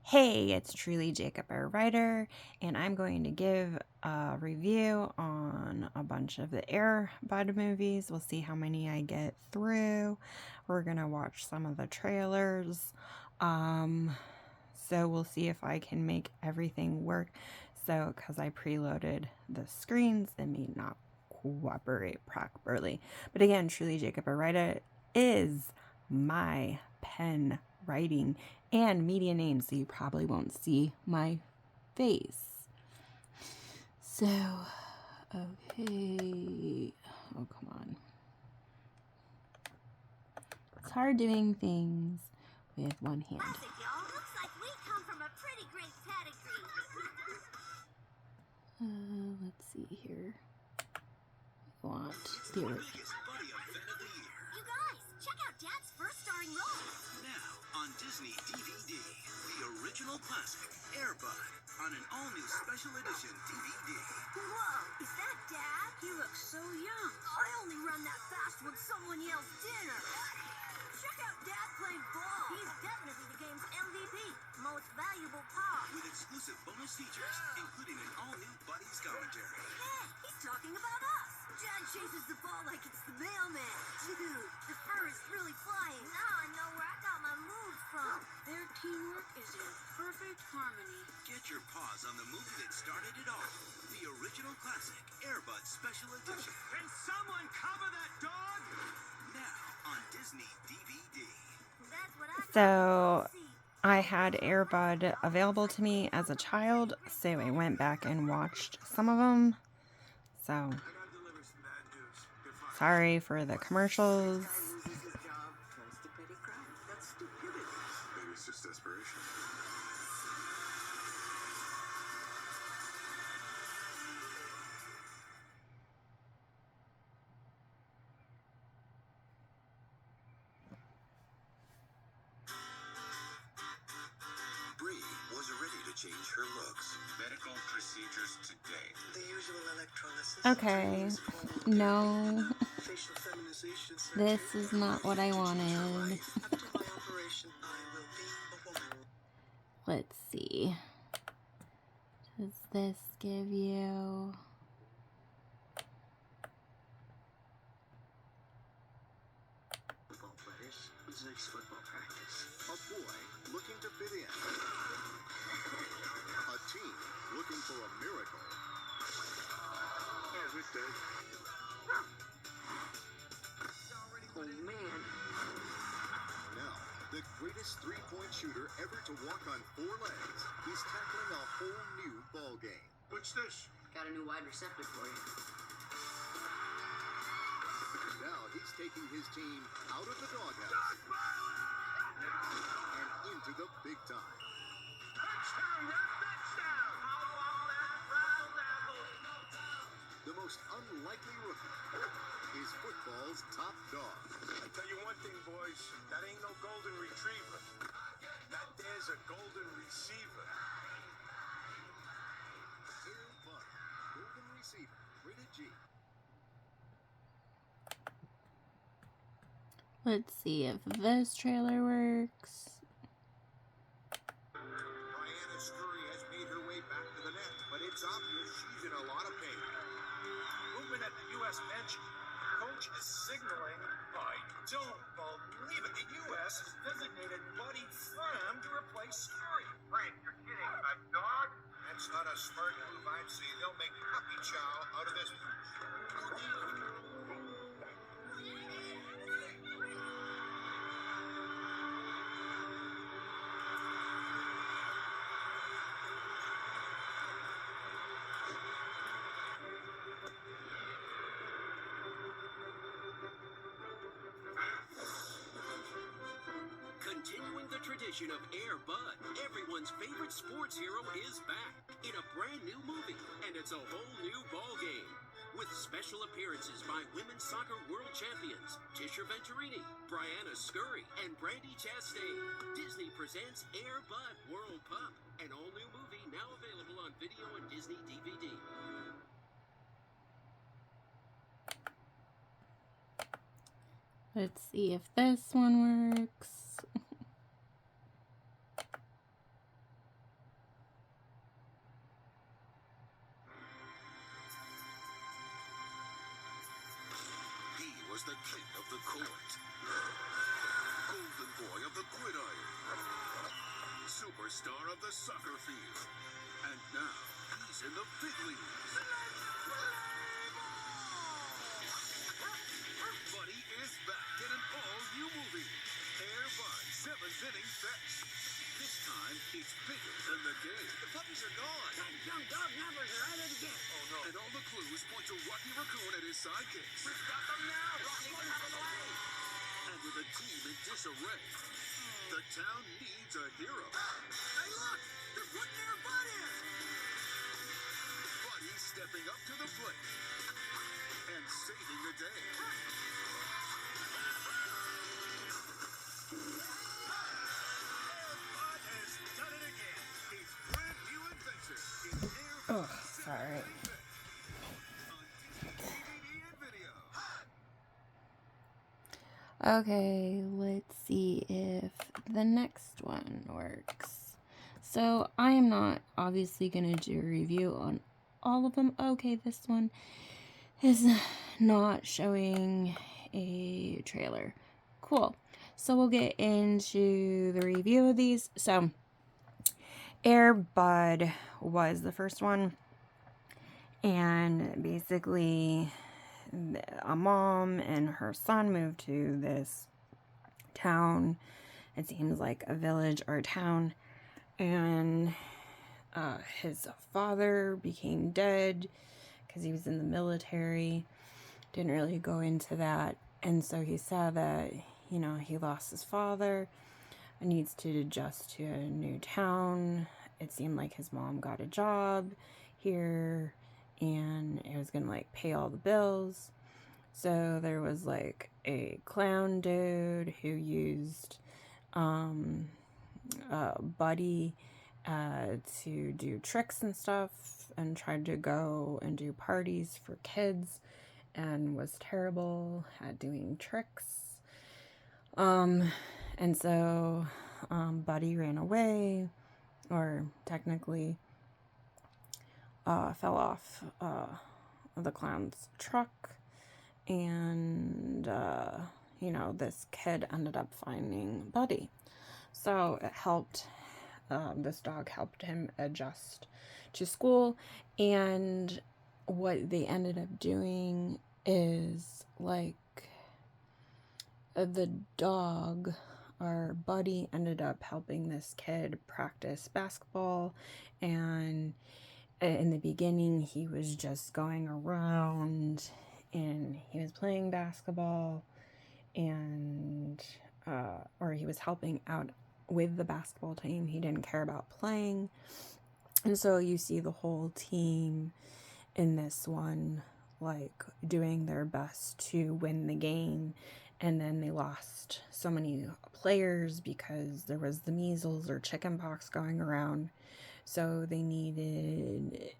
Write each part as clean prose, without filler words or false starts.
Hey, it's Truly Jacob, our writer, and I'm going to give a review on a bunch of the Air Bud movies. We'll see how many I get through. We're going to watch some of the trailers. So we'll see if I can make everything work. So, because I preloaded the screens, they may not cooperate properly. But again, Truly Jacob, our writer is my pen writing and media name, so you probably won't see my face. So, okay. Oh, come on. It's hard doing things with one hand. Classic, y'all. Looks like we come from a pretty great pedigree. Let's see here. I want the You guys, check out Dad's first starring role. Now on Disney DVD, the original classic Air Bud on an all-new special edition DVD. Whoa, is that Dad? He looks so young. I only run that fast when someone yells dinner. Check out Dad playing ball. He's definitely the game's MVP, most valuable paw. With exclusive bonus features, including an all-new Buddies commentary. Hey, he's talking about us. Dad chases the ball like it's the mailman. Dude, the fur is really flying. Now I know where I got my moves from. Their teamwork is in perfect harmony. Get your paws on the movie that started it all. The original classic Air Bud Special Edition. Can someone cover that dog? Now on Disney DVD. That's what I So, I had Air Bud available to me as a child, so I went back and watched some of them. So, I gotta deliver some bad news. Goodbye. sorry for the commercials. That's stupidity. Maybe it's just desperation. Bree was ready to change her looks. Medical procedures today. The usual electrolysis. Okay, no, Facial feminization this is not what I wanted. After my operation, I will be a woman. Let's see. Does this give you... Football players. 6 football practice. A boy looking to fit in. A team looking for a miracle. As it does. Oh man. Now, the greatest three-point shooter ever to walk on 4 legs. He's tackling a whole new ball game. What's this? Got a new wide receiver for you. Now he's taking his team out of the doghouse and into the big time. Touchdown, Red! Touchdown! The most unlikely rookie is football's top dog. I tell you one thing, boys. That ain't no golden retriever. That there's a golden receiver. Air Bud, golden receiver, rated G. Let's see if this trailer works. Brianna Scurry has made her way back to the net, but it's obvious she's in a lot of pain. Movement at the U.S. bench. Coach is signaling. I don't believe it. The U.S. has designated Buddy Fram to replace Scurry. Frank, you're kidding. A dog? That's not a smart move, I'd say. They'll make puppy chow out of this. Continuing the tradition of Air Bud, everyone's favorite sports hero is back in a brand new movie, and it's a whole new ball game. With special appearances by women's soccer world champions Tisha Venturini, Brianna Scurry, and Brandy Chastain, Disney presents Air Bud World Pup, an all-new movie now available on video and Disney DVD. Let's see if this one works. was the king of the court, golden boy of the gridiron, superstar of the soccer field, and now he's in the big leagues. Buddy is back in an all-new movie, Air Bud 7th Inning Fetch. This time, it's bigger than the game. The puppies are gone. That young dog numbers are at it again. Oh, no. And all the clues point to Rocky Raccoon and his sidekicks. We've got them now. Rocky out of the way. And with a team in disarray, the town needs a hero. Hey, look! They're putting their butt in. Buddy stepping up to the plate and saving the day. Bud has done it again. His brand new adventure in Air Bud Oh, sorry. DVD and video. Okay, let's see if the next one works. So I am not obviously going to do a review on all of them. Okay, this one is not showing a trailer. Cool. So we'll get into the review of these. So Air Bud was the first one. And basically a mom and her son moved to this town. It seems like a village or a town. And his father became dead because he was in the military. Didn't really go into that. And so he said that, you know, he lost his father and needs to adjust to a new town. It seemed like his mom got a job here and it was gonna like pay all the bills. So there was like a clown dude who used Buddy to do tricks and stuff and tried to go and do parties for kids and was terrible at doing tricks. And so Buddy ran away, or technically fell off the clown's truck, and you know, this kid ended up finding Buddy. So it helped, this dog helped him adjust to school. And what they ended up doing is like the dog, or Buddy, ended up helping this kid practice basketball. And in the beginning, he was just going around and he was playing basketball, and or he was helping out with the basketball team. He didn't care about playing. And so you see the whole team in this one like doing their best to win the game, and then they lost so many players because there was the measles or chicken pox going around. So they needed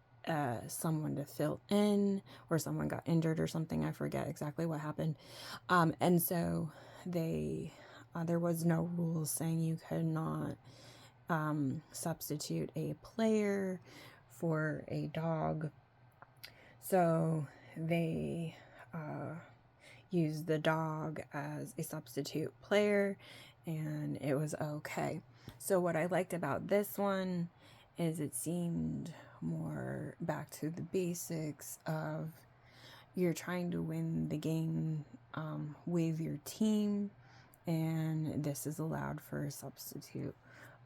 someone to fill in, or someone got injured or something. I forget exactly what happened. And so they there was no rules saying you could not substitute a player for a dog. So they used the dog as a substitute player, and it was okay. So what I liked about this one is it seemed more back to the basics of you're trying to win the game with your team, and this is allowed for a substitute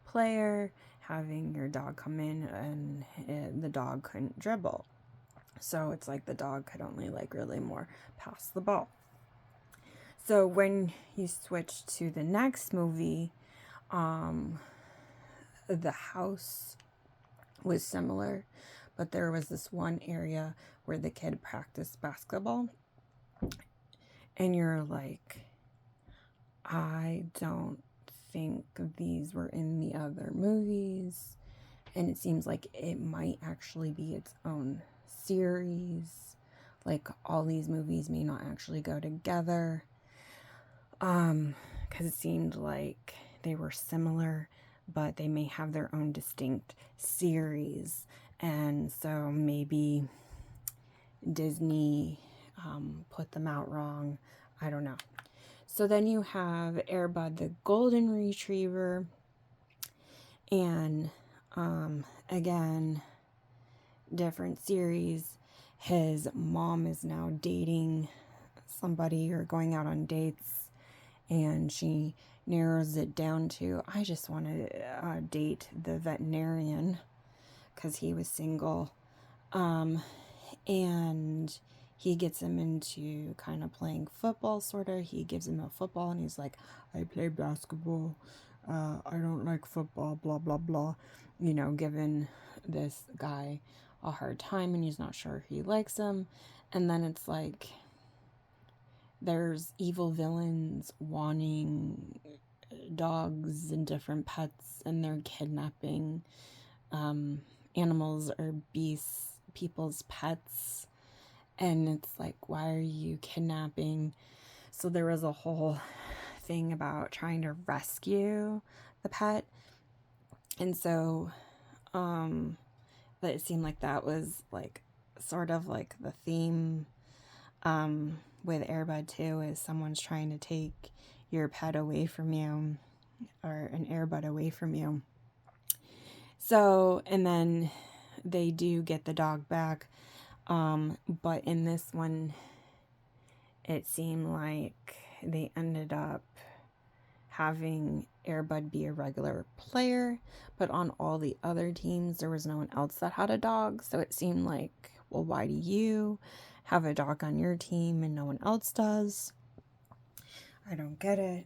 player, having your dog come in, and the dog couldn't dribble. So it's like the dog could only like really more pass the ball. So when you switch to the next movie, the house was similar, but there was this one area where the kid practiced basketball, and you're like, I don't think these were in the other movies, and it seems like it might actually be its own series. Like all these movies may not actually go together, because it seemed like they were similar, but they may have their own distinct series. And so maybe Disney put them out wrong. I don't know. So then you have Air Bud the golden retriever, and again, different series. His mom is now dating somebody or going out on dates, and she narrows it down to, I just want to date the veterinarian because he was single. And he gets him into kind of playing football, sort of. He gives him a football, and he's like, I play basketball. I don't like football, blah, blah, blah. You know, giving this guy a hard time, and he's not sure he likes him. And then it's like, there's evil villains wanting dogs and different pets, and they're kidnapping animals or beasts, people's pets. And it's like, why are you kidnapping? So there was a whole thing about trying to rescue the pet. And so, but it seemed like that was like sort of like the theme with Air Bud 2, is someone's trying to take your pet away from you, or an Air Bud away from you. So, and then they do get the dog back. But in this one, it seemed like they ended up having Air Bud be a regular player, but on all the other teams, there was no one else that had a dog. So it seemed like, well, why do you have a dog on your team and no one else does? I don't get it.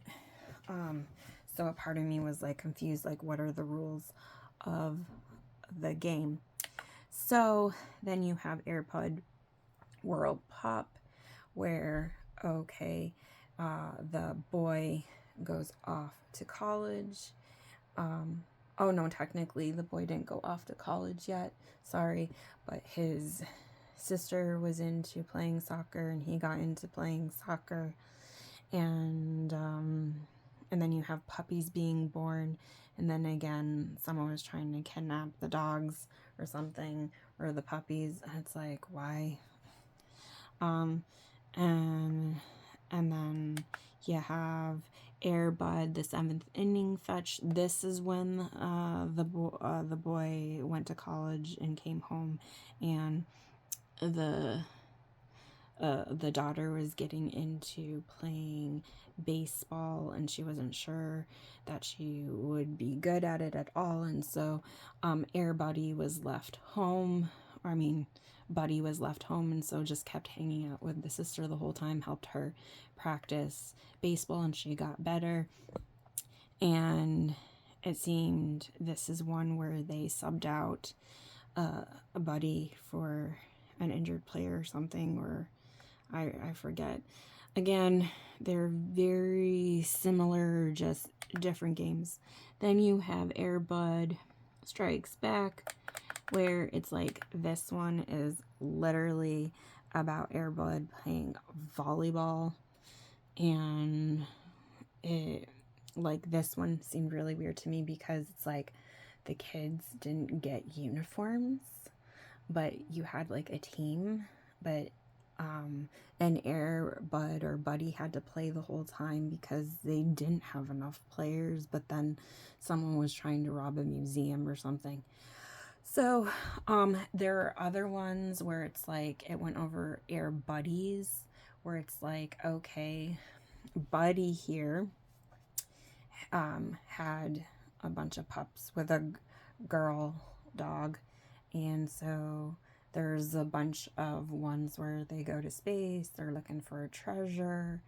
So a part of me was like confused, like, what are the rules of the game? So then you have Air Bud World Pup, where, okay, the boy goes off to college. Oh no, technically the boy didn't go off to college yet, sorry, but his sister was into playing soccer, and he got into playing soccer. And then you have puppies being born, and then again, someone was trying to kidnap the dogs or something, or the puppies, and it's like, why? And then you have Air Bud, the 7th inning fetch. This is when the boy went to college and came home, and the daughter was getting into playing baseball, and she wasn't sure that she would be good at it at all. And so Air Buddy was left home. Buddy was left home, and so just kept hanging out with the sister the whole time, helped her practice baseball, and she got better. And it seemed this is one where they subbed out a Buddy for an injured player or something, or I forget. Again, they're very similar, just different games. Then you have Air Bud Strikes Back, where it's like, this one is literally about Air Bud playing volleyball, and it, like, this one seemed really weird to me because it's like the kids didn't get uniforms, but you had like a team, but and Air Bud or Buddy had to play the whole time because they didn't have enough players, but then someone was trying to rob a museum or something. So there are other ones where it's like, it went over Air Buddies, where it's like, okay, Buddy here had a bunch of pups with a girl dog, and so there's a bunch of ones where they go to space, they're looking for a treasure.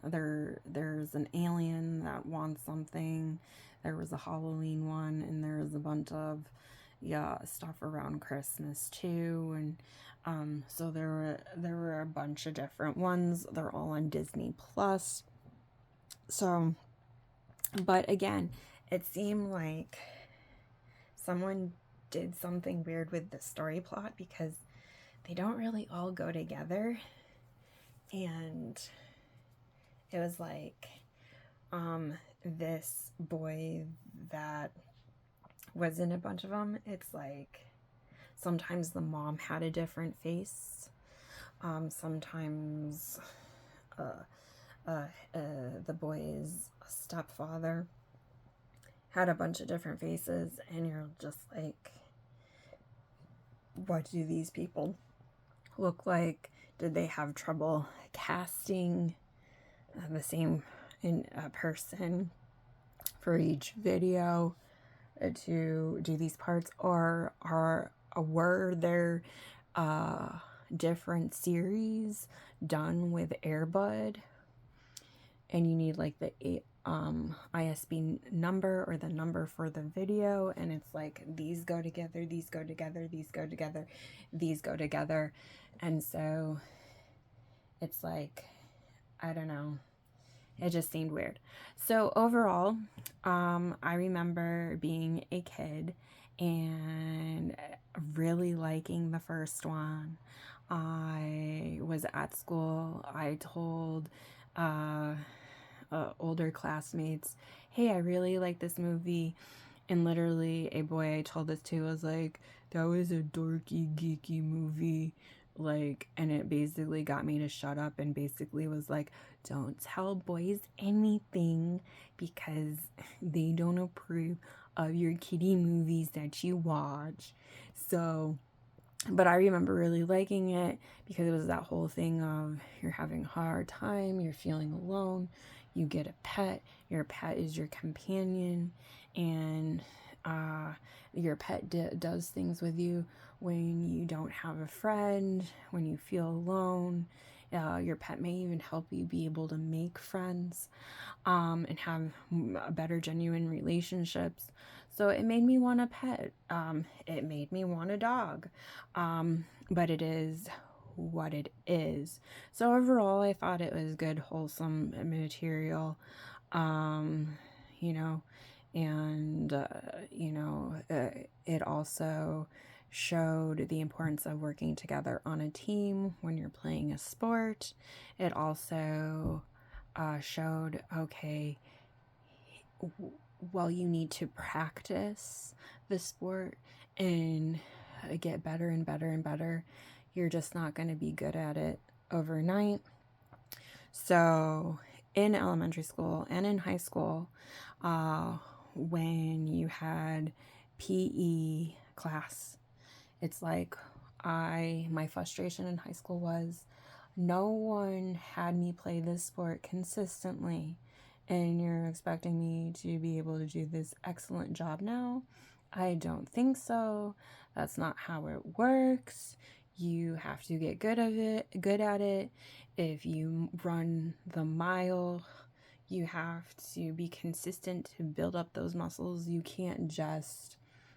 There's an alien that wants something. There was a Halloween one, and there's a bunch of stuff around Christmas too. And so there were a bunch of different ones. They're all on Disney Plus. So, but again, it seemed like someone did something weird with the story plot, because they don't really all go together. And it was like, this boy that was in a bunch of them, it's like sometimes the mom had a different face. Sometimes the boy's stepfather had a bunch of different faces, and you're just like, what do these people look like? Did they have trouble casting the same person for each video to do these parts, or were there different series done with Air Bud, and you need like the ISB number or the number for the video, and it's like these go together, these go together, these go together, these go together, and so it's like, I don't know, it just seemed weird. So overall, I remember being a kid and really liking the first one. I was at school. I told older classmates, hey, I really like this movie. And literally a boy I told this to was like, that was a dorky, geeky movie. Like, and it basically got me to shut up, and basically was like, don't tell boys anything because they don't approve of your kiddie movies that you watch. So, but I remember really liking it because it was that whole thing of you're having a hard time, you're feeling alone, you get a pet, your pet is your companion, and your pet does things with you when you don't have a friend, when you feel alone. Your pet may even help you be able to make friends and have better genuine relationships. So it made me want a pet. It made me want a dog. But it is what it is. So overall, I thought it was good, wholesome material. You know, and it also showed the importance of working together on a team when you're playing a sport. It also showed, okay, well, you need to practice the sport and get better and better and better. You're just not going to be good at it overnight. So in elementary school and in high school, when you had PE class, it's like my frustration in high school was no one had me play this sport consistently, and you're expecting me to be able to do this excellent job now? I don't think so. That's not how it works. You have to get good at it. If you run the mile, you have to be consistent to build up those muscles. You can't just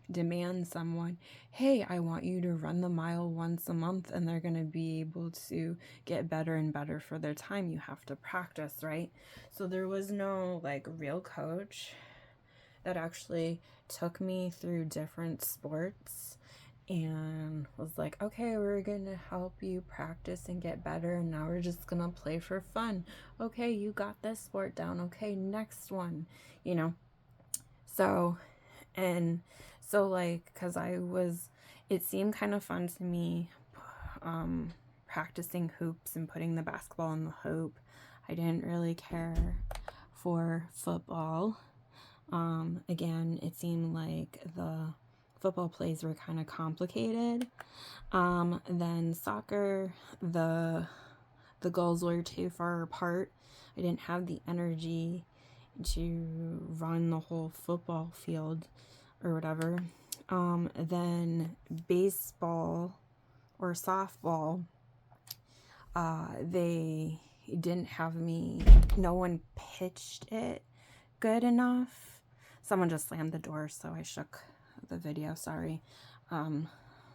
demand someone, hey, I want you to run the mile once a month, and they're going to be able to get better and better for their time. You have to practice, right? So there was no like real coach that actually took me through different sports and was like, okay, we're gonna help you practice and get better, and now we're just gonna play for fun. Okay, you got this sport down. Okay, next one, so like, because it seemed kind of fun to me practicing hoops and putting the basketball in the hoop. I didn't really care for football. Again, it seemed like the football plays were kind of complicated. Then soccer, the goals were too far apart. I didn't have the energy to run the whole football field or whatever. Then baseball or softball, they didn't have me, no one pitched it good enough. Someone just slammed the door, so I shook the video, sorry.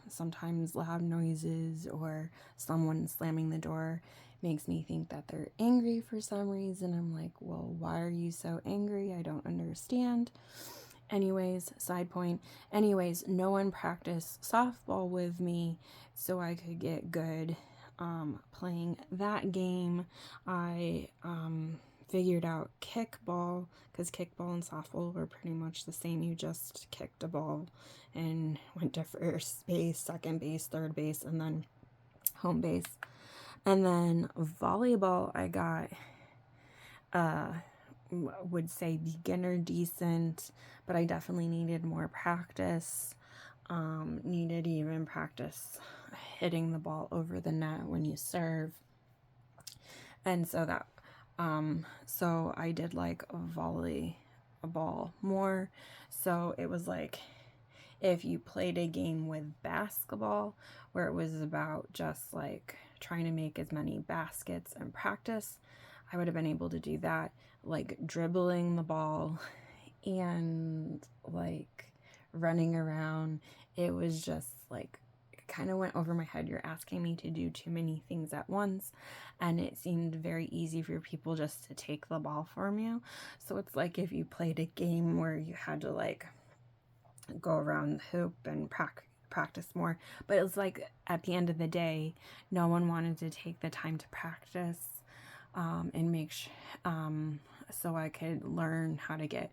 Sometimes loud noises or someone slamming the door makes me think that they're angry for some reason. I'm like, well, why are you so angry? I don't understand. Anyways, side point. Anyways, no one practiced softball with me so I could get good playing that game. I figured out kickball, because kickball and softball were pretty much the same. You just kicked a ball and went to first base, second base, third base, and then home base. And then volleyball, I got, would say beginner decent, but I definitely needed more practice. Needed even practice hitting the ball over the net when you serve. And so that, so I did like volleyball more. So it was like, if you played a game with basketball where it was about just like trying to make as many baskets and practice, I would have been able to do that, like dribbling the ball and like running around. It was just like, it kind of went over my head. You're asking me to do too many things at once, and it seemed very easy for people just to take the ball from you. So it's like if you played a game where you had to like go around the hoop and practice more, but it was like at the end of the day, no one wanted to take the time to practice and make so I could learn how to get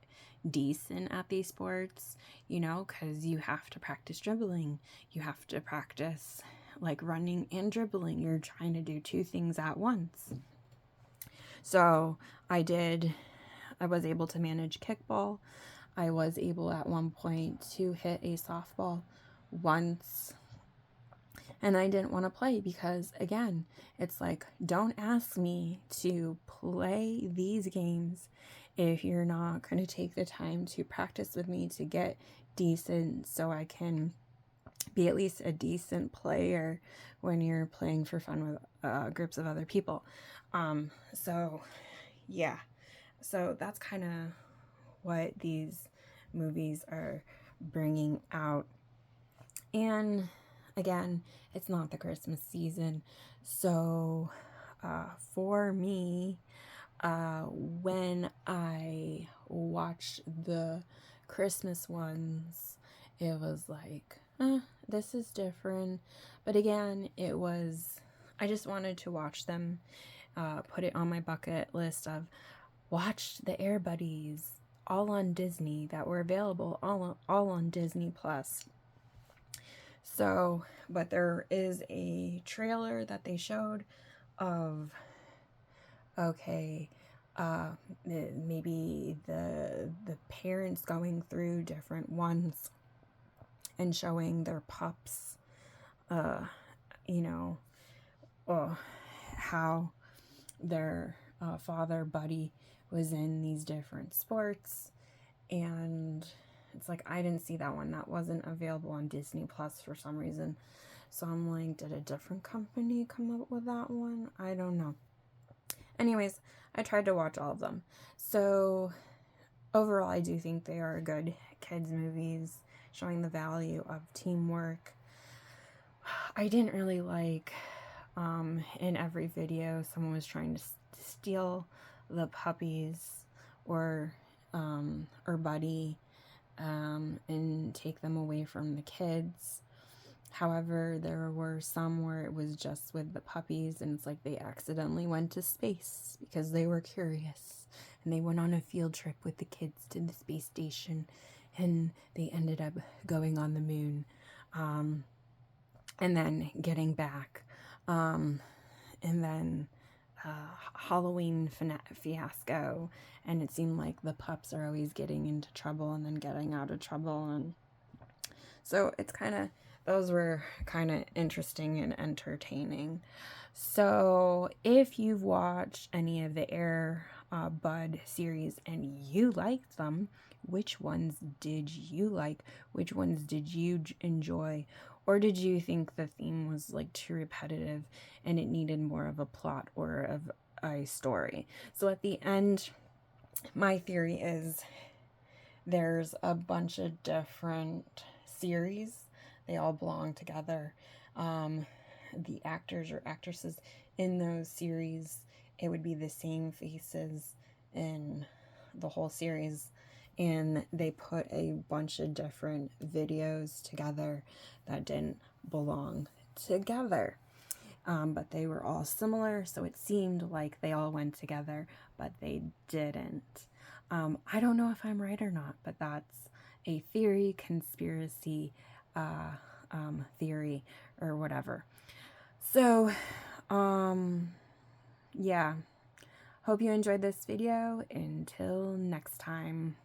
decent at these sports, you know, because you have to practice dribbling, you have to practice like running and dribbling. You're trying to do two things at once. So I was able to manage kickball. I was able at one point to hit a softball once, and I didn't want to play because, again, it's like, don't ask me to play these games if you're not going to take the time to practice with me to get decent, so I can be at least a decent player when you're playing for fun with groups of other people. So yeah, so that's kind of what these movies are bringing out. And again, it's not the Christmas season, so for me, when I watched the Christmas ones, it was like, this is different. But again, I just wanted to watch them, put it on my bucket list of watch the Air Buddies, all on Disney, that were available all on Disney Plus. So, but there is a trailer that they showed of, okay, maybe the parents going through different ones and showing their pups, you know, how their father Buddy was in these different sports. And it's like, I didn't see that one. That wasn't available on Disney Plus for some reason. So I'm like, did a different company come up with that one? I don't know. Anyways, I tried to watch all of them. So overall, I do think they are good kids movies, showing the value of teamwork. I didn't really like, in every video, someone was trying to steal the puppies or Buddy, and take them away from the kids. However, there were some where it was just with the puppies, and it's like they accidentally went to space because they were curious, and they went on a field trip with the kids to the space station, and they ended up going on the moon, and then getting back, and then Halloween fiasco, and it seemed like the pups are always getting into trouble and then getting out of trouble, and so it's kind of, those were kind of interesting and entertaining. So if you've watched any of the Air Bud series and you liked them, which ones did you like? Which ones did you enjoy? Or did you think the theme was like too repetitive and it needed more of a plot or of a story? So at the end, my theory is there's a bunch of different series. They all belong together. The actors or actresses in those series, it would be the same faces in the whole series. And they put a bunch of different videos together that didn't belong together. But they were all similar, so it seemed like they all went together, but they didn't. I don't know if I'm right or not, but that's a theory, conspiracy theory, or whatever. So Yeah. Hope you enjoyed this video. Until next time.